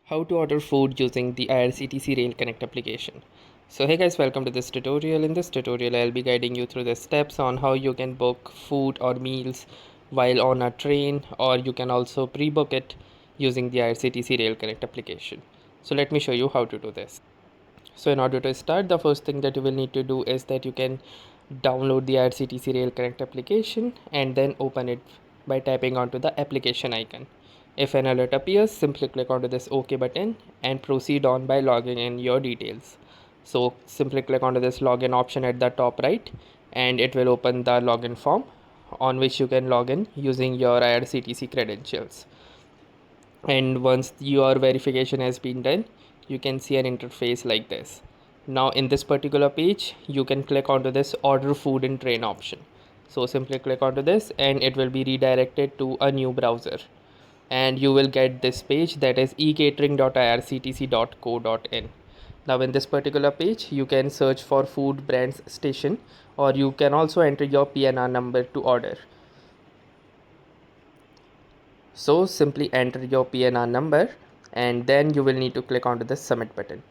How to order food using the IRCTC Rail Connect application. So hey guys, welcome to this tutorial. In this tutorial I'll be guiding you through the steps on how you can book food or meals while on a train, or you can also pre-book it using the IRCTC Rail Connect application. So let me show you how to do this. So in order to start, the first thing that you will need to do is that you can download the IRCTC Rail Connect application and then open it by tapping onto the application icon. If an alert appears, simply click onto this OK button and proceed on by logging in your details. So simply click onto this login option at the top right and it will open the login form on which you can log in using your IRCTC credentials. And once your verification has been done, you can see an interface like this. Now in this particular page you can click onto this order food in train option. So simply click onto this and it will be redirected to a new browser, and you will get this page, that is ecatering.irctc.co.in. Now in this particular page you can search for food brands station, or you can also enter your PNR number to order. So simply enter your PNR number and then you will need to click onto the submit button.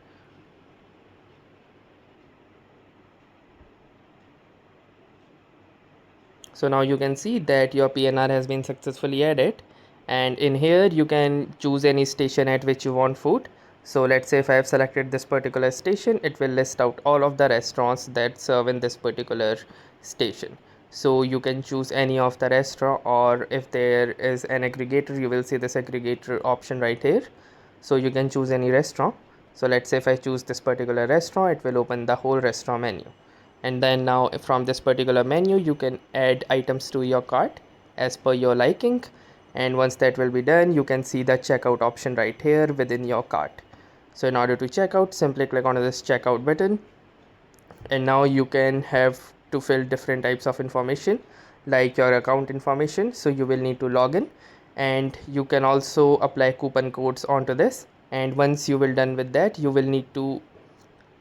So now you can see that your PNR has been successfully added, and in here you can choose any station at which you want food. So let's say if I have selected this particular station, it will list out all of the restaurants that serve in this particular station. So you can choose any of the restaurant, or if there is an aggregator, you will see this aggregator option right here. So you can choose any restaurant. So let's say if I choose this particular restaurant, it will open the whole restaurant menu. And then now from this particular menu you can add items to your cart as per your liking, and once that will be done you can see the checkout option right here within your cart. So in order to check out, simply click on this checkout button, and now you can have to fill different types of information like your account information. So you will need to log in, and you can also apply coupon codes onto this, and once you will done with that you will need to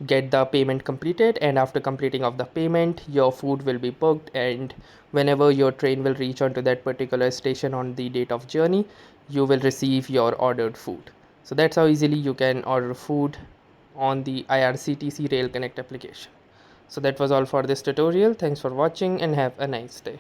get the payment completed, and after completing of the payment your food will be booked, and whenever your train will reach onto that particular station on the date of journey, you will receive your ordered food. So that's how easily you can order food on the IRCTC Rail Connect application. So that was all for this tutorial. Thanks for watching and have a nice day.